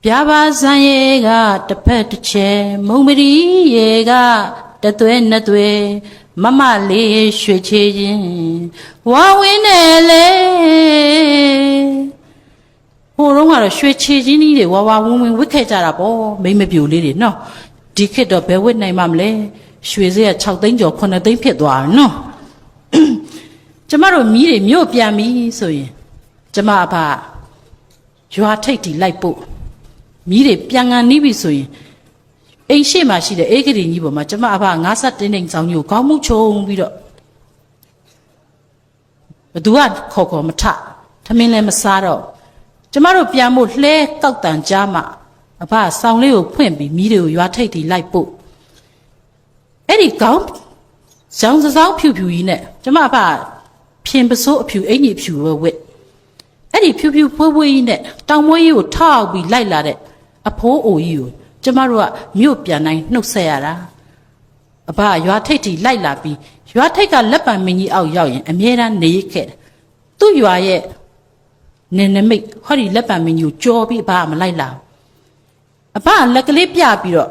ပြာပါဇန်ရေကတစ်ဖက်တစ်ချက်မုံမရီရေကတသွဲနှစ်သွဲ မမလေးရွှေချေရင်ဝါဝင်းနဲ့လေဟိုတော့ကတော့ရွှေချေချင်းကြီးတွေဝါဝါဝင်းဝင်းဝစ်ခဲ့ကြတာပေါ့မိမပြူလေးတွေနော်ဒီခေတ်တော့ဘယ်ဝစ်နိုင်မှမလဲရွှေစည်းက6သိန်းကျော်9သိန်းဖြစ်သွားတယ်နော်ကျမတို့မီးတွေမြို့ပြန်ပြီဆိုရင်ကျမအဖရွာထိတ်တီလိုက်ပို့မီးတွေပြန်ကန်နီးပြီဆိုရင်အိမ်ရှိမှရှိတဲ့အေးကလေးကြီးပေါ်မှာကျမအဖငါးဆက်တင်းတင်းဆောင်ကြီးကိုခေါင်းမှုချုံပြီးတော့ဘသူကခေါ်မထထမင်းလည်းမစားတော့ကျမတို့ပြန်ဖို့လှဲကောက်တန်ကြားမှအဖဆောင်လေးကိုဖွင့်ပြီးမီးတွေကိုရွာထိတ်တီလိုက်ပို့အဲ့ဒီခေါင်းဇောင်းစောင်းဖြူဖြူကြီးနဲ့ကျမအဖဖြင်ပစိုးအဖြူအင်ကြီးဖြူဝဲဝဲအဲ့ဒီဖြူဖြူဖွေးဖွေးကြီးနဲ့တောင်မွေးကြီးကိုထောက်ပြီးလိုက်လာတဲ့အဖိုးအိုကြီးကိုကျမတို့ကမြို့ပြန်တိုင်းနှုတ်ဆက်ရတာအဖရွာထိတ်တီလိုက်လာပြီးရွာထိတ်ကလက်ပံမင်းကြီးအောက်ရောက်ရင်အမြဲတမ်းနေခဲ့သူ့ရွာရဲ့နေနမိတ်ဟောဒီလက်ပံမင်းကြီးကိုကြော်ပြီးအဖမလိုက်လာအဖလက်ကလေးပြပြီးတော့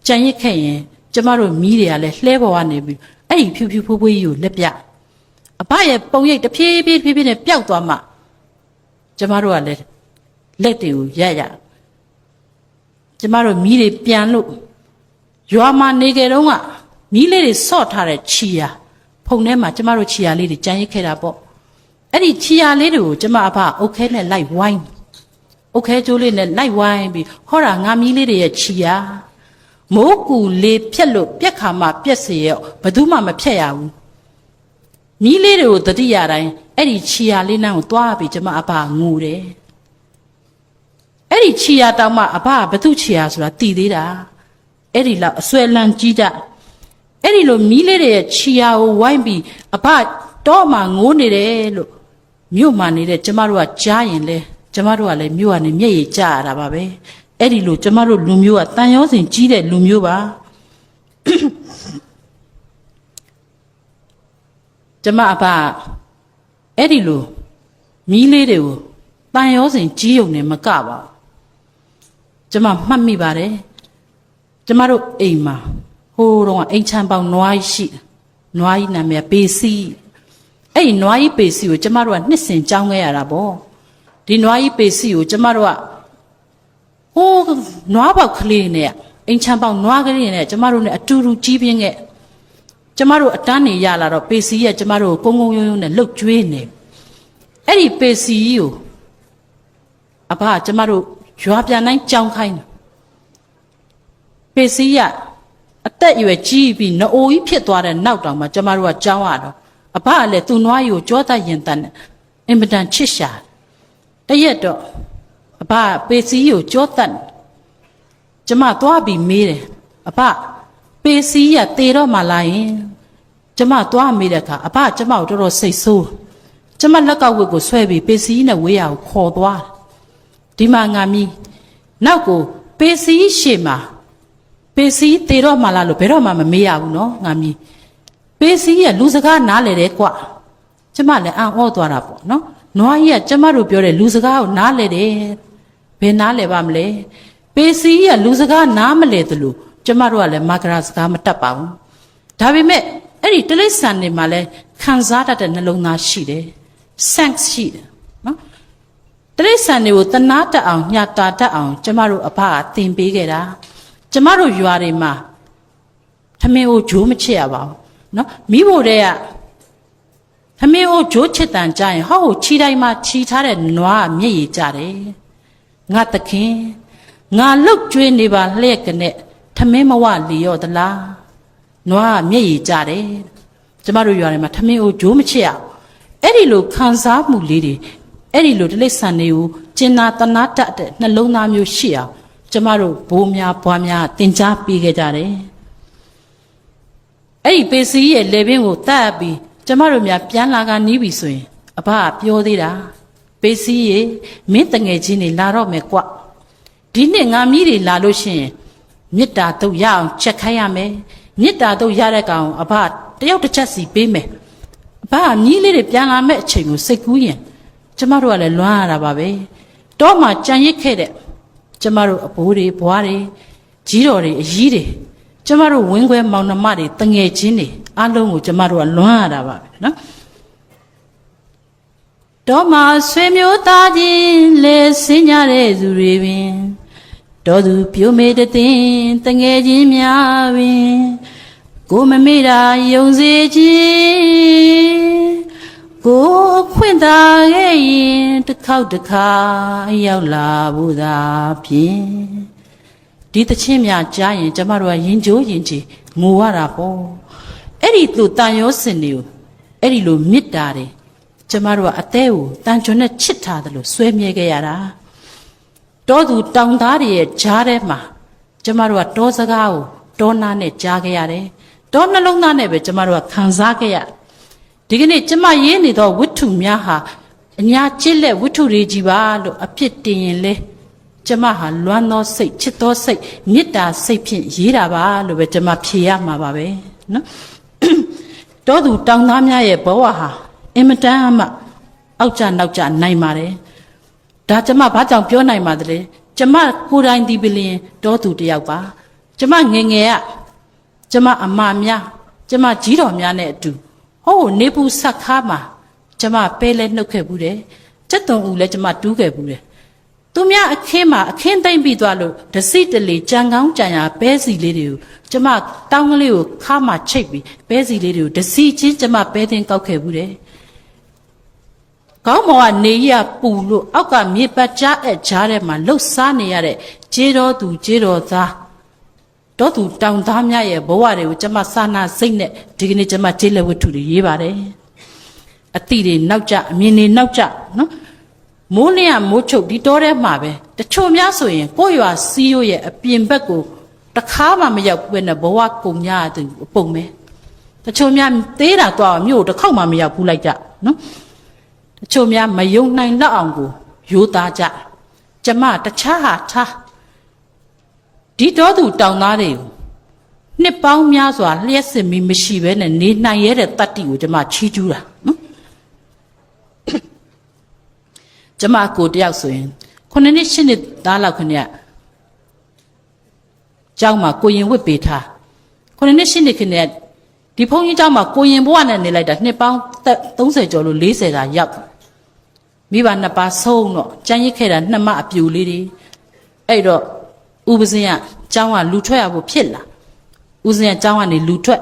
ကြံရစ်ခဲ့ရင်ကျမတို့မီးတွေကလည်းလှဲပေါ်ကနေပြီးအဲ့ဒီဖြူဖြူဖွေးဖွေးကြီးကိုလက်ပြအဖရဲ့ပုံရိပ်တဖြည်းဖြည်းနဲ့ပျောက်သွားမှကျမတို့ကလည်းလက်တွေကိုရကျမတို့မီးတွေပြန်လို့ရွာမှာနေကြတော့ကမီးလေးတွေဆော့ထားတဲ့ခြီယာဖုန်ထဲမှာကျမတို့ခြီယာလေးတွေကြံရစ်ခဲ့တာပေါ့အဲ့ဒီခြီယာလေးတွေကိုကျမအဖအုတ်ခဲနဲ့လိုက်ဝိုင်းအုတ်ခဲကျိုးလေးနဲ့လိုက်ဝိုင်းပြီးဟောတာငါမီးလေးတွေရဲ့ခြီယာမိုးကူလေဖြက်လို့ပြက်ခါမှပြက်စေရောဘယ်သူမှမဖြက်ရဘူးမီးလေးတွေကိုတတိယတိုင်းအဲ့ဒီခြီယာလေးနှမ်းကိုတွားပြီးကျမအဖငိုတယ်အဲ့ဒီခြီယာတောင်မှအဖဘသူခြီယာဆိုတာတည်သေးတာအဲ့ဒီလောက်အစွဲလန်းကြီးကြအဲ့ဒီလိုမီးလေးတွေရဲ့ခြီယာကိုဝိုင်းပြီးအဖတော့မှငိုးနေတယ်လို့မြို့မှာနေတဲ့ကျမတို့ကကြားရင်လေကျမတို့ကလည်းမြို့ကနေမျက်ရည်ကျရတာပါပဲအဲ့ဒီလိုကျမတို့လူမျိုးကတန်ရောစင်ကြီးတဲ့လူမျိုးပါကျမအဖအဲ့ဒီလိုမီးလေးတွေကိုတန်ရောစင်ကြီးုံနဲ့မကပါဘူးကျမမှတ်မိပါတယ်ကျမတို့အိမ်မှာဟိုတော့အိမ်ချမ်းပေါင်းနွားရှိနွားကြီးနာမည်ပေစီအဲ့ဒီနွားကြီးပေစီကိုကျမတို့ကနှစ်စဉ်ကြောင်းခဲ့ရတာပေါ့ဒီနွားကြီးပေစီကိုကျမတို့ကဟိုးနွားပေါက်ကလေးနဲ့အိမ်ချမ်းပေါက်နွားကလေးနဲ့ကျမတို့နဲ့အတူတူကြီးပြင်းခဲ့ကျမတို့အတန်းနေရလာတော့ပေစီရဲ့ကျမတို့ကိုကုန်းကုန်းယုံယုံနဲ့လှုပ်ကျွေးနေအဲ့ဒီပေစီကိုအဖကျမတို့ရွာပြန်တိုင်းကြောင်းခိုင်းတယ်ပေစီကအသက်အရွယ်ကြီးပြီးနှအိုးကြီးဖြစ်သွားတဲ့နောက်တောင်မှကျမတို့ကကြောင်းရတော့အဖကလည်းသူ့နွားကြီးကိုကြောတတ်ရင်တန်အင်မတန်ချစ်ရှာတရက်တော့အဖပေစီကိုကြောတတ်ကျမသွားပြီးမေးတယ်အဖပေစီကတေတော့မှလာရင်ကျမသွားမေးတဲ့အခါအဖကျမကိုတော်တော်စိတ်ဆိုးကျမလက်ကောက်ဝတ်ကိုဆွဲပြီးပေစီနဲ့ဝေးရကိုခေါ်သွားဒီမှာငါမီးနောက်ကိုပေစီရှေ့မှာပေစီတေတော့မှလာလို့ဘယ်တော့မှမမေးရဘူးနော်ငါမီးပေစီကလူစကားနားလေတယ်ကွကျမလည်းအံ့ဩသွားတာပေါ့နော်နွားကြီးကကျမတို့ပြောတဲ့လူစကားကိုနားလေတယ်ဘယ်နားလေပါမလဲပေစီကလူစကားနားမလဲသလိုကျမတို့ကလည်းမာဂရာစကားမတတ်ပါဘူးဒါပေမဲ့အဲ့ဒီတိရစ္ဆာန်တွေမှာလည်းခံစားတတ်တဲ့နှလုံးသားရှိတယ် sense ရှိတယ်နော်တိရစ္ဆာန်တွေကိုတနာတတ်အောင်ညှာတာတတ်အောင်ကျမတို့အဖကသင်ပေးခဲ့တာကျမတို့ရွာတွေမှာထမင်းကိုဂျိုးမချစ်ရပါဘူးနော်မိဖို့တဲ့ကထမင်းကိုဂျိုးချစ်တန်ကြရင်ဟောခြီတိုင်းမှာခြီထားတဲ့နွားမျက်ရည်ကျတယ်ငါသခင်ငါလှုပ်ကြွေးနေပါလျက်ကနဲ့ထမင်းမဝလီရောသလားနွားမျက်ရည်ကျတယ်ကျမတို့ရွာထဲမှာထမင်းကိုဂျိုးမချစ်ရအဲ့ဒီလိုခံစားမှုလေးတွေအဲ့ဒီလိုတိရစ္ဆာန်တွေကိုကျင်နာတနာတတ်တဲ့နှလုံးသားမျိုးရှိအောင်ကျမတို့ဘိုးများဘွားများသင်ကြားပေးခဲ့ကြတယ်အဲ့ဒီပေစီရဲ့လေပင်ကိုတတ်ပြီးကျမတို့များပြန်လာကနီးပြီဆိုရင်အဖကပြောသေးတာပေစီရေမင်းတငယ်ချင်းတွေလာတော့မယ်ကွဒီနှစ်ငါမီးတွေလာလို့ရှိရင်မေတ္တာတုတ်ရအောင်ချက်ခိုင်းရမယ်မေတ္တာတုတ်ရတဲ့ကောင်အဖတယောက်တစ်ချက်စီပေးမယ်အဖကမီးလေးတွေပြန်လာမဲ့အချိန်ကိုစိတ်ကူးရင်ကျမတို့ကလည်းလွမ်းရတာပါပဲတော့မှကြံရစ်ခဲ့တဲ့ကျမတို့အဘိုးတွေဘွားတွေကြီးတော်တွေအကြီးတွေကျမတို့ဝင်းခွဲမောင်နှမတွေတငယ်ချင်းတွေ အားလုံးကိုကျမတို့ကလွမ်းရတာပါပဲနော်တော်မှာဆွေမျိုးသားချင်းလဲဆင်းကြတဲ့သူတွေပင်တော်သူပြိုမေတသိန်းတငယ်ချင်းများပင်ကိုမမေ့တာယုံစေခြင်းကိုခွင့်သာခဲ့ရင်တစ်ခေါက်တစ်ခါရောက်လာဘူးသာဖြင့်ဒီတခြင်းများကြားရင်ကျမတို့ကရင်ကြိုးရင်ချီငိုရတာပေါ့အဲ့ဒီသူတန်ရောစင်တွေကိုအဲ့ဒီလိုမေတ္တာတွေကျမတို့ကအသေးကိုတန်ချွန်နဲ့ချစ်ထားတယ်လို့ဆွဲမြဲခဲ့ရတာတောသူတောင်သားတွေရဲ့ကြားထဲမှာကျမတို့ကတောစကားကိုတောနာနဲ့ကြားခဲ့ရတယ်တောနှလုံးသားနဲ့ပဲကျမတို့ကခံစားခဲ့ရဒီကနေ့ကျမရေးနေသောဝိတ္ထုများဟာအညာချစ်လက်ဝိတ္ထုတွေကြီးပါလို့အဖြစ်တင်ရင်လေကျမဟာလွမ်းသောစိတ်ချစ်သောစိတ်မေတ္တာစိတ်ဖြင့်ရေးတာပါလို့ပဲကျမဖြေရမှာပါပဲနော်တောသူတောင်သားများရဲ့ဘဝဟာအင်မတန်မှအောက်ကျနောက်ကျနိုင်ပါတယ်ဒါကျမဘာကြောင့်ပြောနိုင်ပါသလဲကျမကိုယ်တိုင်ဒီပလင်တောသူတယောက်ပါကျမငယ်ငယ်ကကျမအမများကျမကြီးတော်များနဲ့အတူဟိုးနေပူဆက်ခါမှာကျမပဲလဲနှုတ်ခဲ့ဘူးတယ်စက်တုံဦးလဲကျမတူးခဲ့ဘူးတယ်သူများအခင်းမှာအခင်းသိမ့်ပြီးသွားလို့ဒစိတလေကြံကောင်းကြံရပဲစီလေးတွေကိုကျမတောင်းကလေးကိုခါမှချိတ်ပြီးပဲစီလေးတွေကိုဒစီချင်းကျမပဲသိမ်းကောက်ခဲ့ဘူးတယ်ကောင်းမော်ကနေရပူလို့အောက်ကမြေပတ်ကြားအကြားထဲမှာလှုပ်ရှားနေရတဲ့ခြေတော်သူခြေတော်သားတော်သူတောင်သားများရဲ့ဘဝတွေကိုကျမစာနာစိတ်နဲ့ဒီကနေ့ကျမခြေလက်ဝတ္ထုတွေရေးပါတယ်အတိတွေနောက်ကျအမြင်တွေနောက်ကျနော်မိုးလင်းရမိုးချုပ်ဒီတောထဲမှာပဲတချို့များဆိုရင်ကိုယ့်ရွာစီးရိုးရဲ့အပြင်ဘက်ကိုတခါမှမရောက်ဘူးနဲ့ဘဝကုန်ကြသူအပုံပဲတချို့များသေးတာတော့မြို့တစ်ခေါက်မှမရောက်ဘူးလိုက်ကြနော်တချို့များမယုံနိုင်တော့အောင်ကိုရိုးသားကြကျမတခြားဟာထားဒီတော်သူတောင်သားတွေကိုနှစ်ပေါင်းများစွာလျှက်စစ်မီမရှိဘဲနဲ့နေနိုင်ရတဲ့တတ္တိကိုကျမချီးကျူးတာနော်ကျမကိုတယောက်ဆိုရင်9နှစ်10နှစ်သားလောက်ခဏကျောင်းမှာကိုရင်ဝတ်ပေးထား9နှစ်10နှစ်ခဏဒီဘုန်းကြီးကျောင်းမှာကိုရင်ဘဝနဲ့နေလိုက်တာနှစ်ပေါင်း30ကျော်လို့40တာရောက်မိဘနှစ်ပါးဆုံးတော့ကြမ်းရစ်ခဲ့တာနှစ်မအပြူလေးတွေအဲ့တော့ဥပဇင်းကကျောင်းကလူထွက်ရဖို့ဖြစ်လာဥစဉ်ကကျောင်းကနေလူထွက်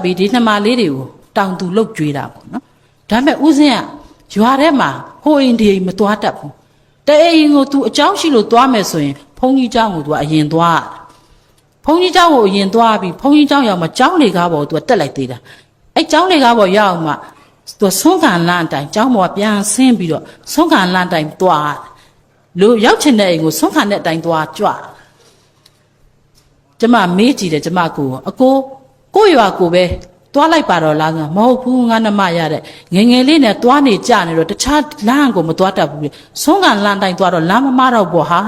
ပြီးဒီနှစ်မလေးတွေကိုတောင်သူလုတ်ကြွေးတာပေါ့နော်ဒါပေမဲ့ဥစဉ်ကရွာထဲမှာဟိုအိမ်ဒီအိမ်မသွားတတ်ဘူးတအိမ်ကို तू အကြောင်းရှိလို့သွားမယ်ဆိုရင်ဘုန်းကြီးကျောင်းကို तू အရင်သွားဘုန်းကြီးကျောင်းကိုအရင်သွားပြီးဘုန်းကြီးကျောင်းရောက်မှကျောင်းလေကားပေါ် तू တက်လိုက်သေးတာအဲ့ကျောင်းလေကားပေါ်ရောက်မှ तू ဆုံးခံလန်းတိုင်ကျောင်းပေါ်ပြန်ဆင်းပြီးတော့ဆုံးခံလန်းတိုင်သွားလူရောက်ချင်တဲ့အိမ်ကိုဆုံးခံတဲ့အတိုင်းသွားကြွကျမမေးကြည့်တယ်ကျမကိုအကိုရွာကိုပဲသွားလိုက်ပါတော့လားဆိုမဟုတ်ဘူးငါနှမရတဲ့ငယ်ငယ်လေးနဲ့သွားနေကြနေတော့တခြားလမ်းကိုမသွားတတ်ဘူးလေဆုံးခံလမ်းတိုင်းသွားတော့လမ်းမမတော့ဘောဟာ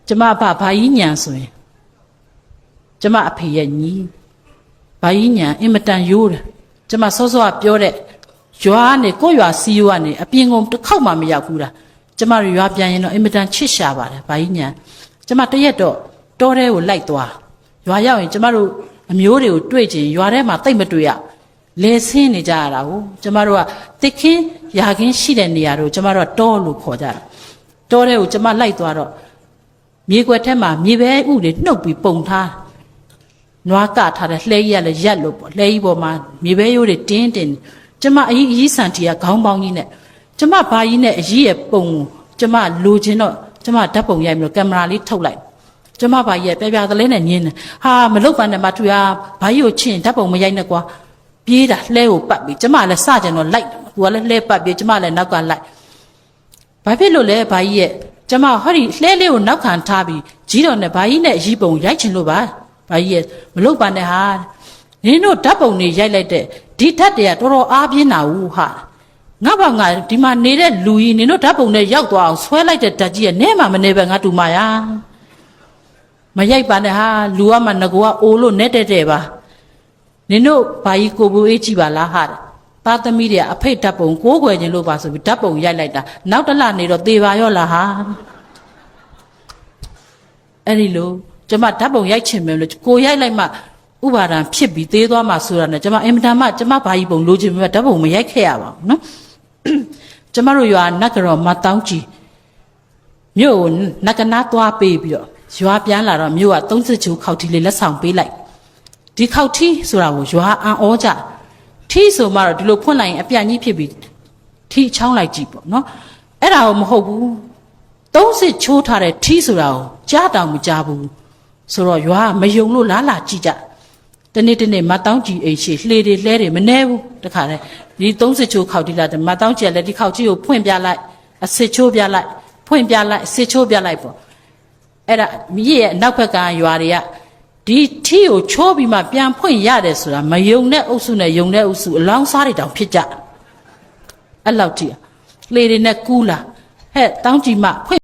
ကျမဘာကြီးညံဆိုရင်ကျမအဖေရဲ့ညီဘာကြီးညံအင်မတန်ရိုးတယ်ကျမစောစောကပြောတဲ့ရွာကနေကိုယ့်ရွာစီယိုကနေအပြင်ကုန်တစ်ခေါက်မှမရောက်ဘူးလားကျမတို့ရွာပြန်ရင်တော့အင်မတန်ချစ်ရှာပါတယ်ဘာကြီးညံကျမတရက်တော့တောထဲကိုလိုက်သွားရွာရောက်ရင်ကျမတို့အမျိုးတွေကိုတွေ့ကြရင်ရွာထဲမှာတိတ်မတွေ့ရလဲဆင်းနေကြရတာကိုကျမတို့ကတစ်ခင်းရာခင်းရှိတဲ့နေရာတို့ကျမတို့ကတောလို့ခေါ်ကြတာတောထဲကိုကျမလိုက်သွားတော့မြေကွက်ထဲမှာမြေပဲဥတွေနှုတ်ပြီးပုံထားနွားကထားတဲ့လှဲကြီးကလည်းရက်လို့ပေါ့လှဲကြီးပေါ်မှာမြေပဲရိုးတွေတင်းကျမအကြီးဆန်တီကခေါင်းပေါင်းကြီးနဲ့ကျမဘာကြီးနဲ့အကြီးရဲ့ပုံကိုကျမလိုချင်တော့ကျမဓာတ်ပုံရိုက်ပြီးတော့ကင်မရာလေးထုတ်လိုက်ကျမဘာကြီးပြပြသလဲနဲ့ညင်းတယ်ဟာမလုတ်ပါနဲ့မထူရဘာကြီးကိုချင်းဓာတ်ပုံမရိုက်နဲ့ကွာပြေးတာလှဲကိုပတ်ပြီးကျမလည်းစကြင်တော့လိုက်သူကလည်းလှဲပတ်ပြီးကျမလည်းနောက်ကလိုက်ဘာဖြစ်လို့လဲဘာကြီးရဲ့ကျမဟောဒီလှဲလေးကိုနောက်ခံထားပြီးကြီးတော်နဲ့ဘာကြီးနဲ့အကြီးပုံရိုက်ချင်လို့ပါဘာကြီးရဲ့မလုတ်ပါနဲ့ဟာနင်တို့ဓာတ်ပုံတွေရိုက်လိုက်တဲ့ဒီဓာတ်တွေကတော်တော်အားပြင်းတာဟုတ်ဟာငါဘာငါဒီမှာနေတဲ့လူကြီးနင်တို့ဓာတ်ပုံနဲ့ရောက်သွားအောင်ဆွဲလိုက်တဲ့ဓာတ်ကြီးကနဲမှမနေပဲငါတူမရမရိုက်ပါနဲ့ဟာလူကမှငကိုကအိုလို့နဲ့တဲ့ပါနင်တို့ဘာကြီးကိုဘူးအေးကြည့်ပါလားဟာသားသမီးတွေကအဖိတ်ဓာတ်ပုံကိုးကွယ်ခြင်းလို့ပါဆိုပြီးဓာတ်ပုံရိုက်လိုက်တာနောက်တစ်လနေတော့သေပါရောလားဟာအဲ့ဒီလိုကျမဓာတ်ပုံရိုက်ချင်မယ်လို့ကိုရိုက်လိုက်မှ ဥပါဒံဖြစ်ပြီးသေးသွားမှဆိုတာနဲ့ကျွန်မအင်မတန်မှကျွန်မဘာကြီးပုံလိုချင်ပြီးဓာတ်ပုံမရိုက်ခဲ့ရပါဘူးနော်ကျွန်မတို့ရွာနတ်ကတော်မတောင်းကြည်မြို့ကိုနတ်ကနာသွားပေးပြီးတော့ရွာပြန်လာတော့မြို့က30ချိုးခောက်ထီလေးလက်ဆောင်ပေးလိုက်ဒီခောက်ထီဆိုတာကိုရွာအံ့ဩကြထီဆိုမှတော့ဒီလိုဖွင့်လိုက်ရင်အပြန့်ကြီးဖြစ်ပြီးထီချောင်းလိုက်ကြည့်ပေါ့နော်အဲ့ဒါကိုမဟုတ်ဘူး30ချိုးထားတဲ့ထီဆိုတာကိုကြားတောင်မကြားဘူးဆိုတော့ရွာမယုံလို့လားလာကြည့်ကြတနေ့မတောင်းကြည်အိမ်ရှိလှေတွေလှဲတွေမနှဲဘူးတခါတည်းဒီ30ချိုးခောက်ထီလာတယ်မတောင်းကြည်လည်းဒီခောက်ကြီးကိုဖွင့်ပြလိုက်အစစ်ချိုးပြလိုက်ဖွင့်ပြလိုက်အစစ်ချိုးပြလိုက်ပေါ့အဲ့ဒါမြည့်ရဲ့နောက်ဘက်ကရွာတွေကဒီထီကိုချိုးပြီးမှပြန်ဖွင့်ရတယ်ဆိုတာမယုံတဲ့အုပ်စုနဲ့ယုံတဲ့အုပ်စုအလောင်းစားတွေတောင်ဖြစ်ကြအဲ့လောက်ကြည့်လေတွေနဲ့ကူးလာဟဲ့တောင်းကြည့်မှဖွင့်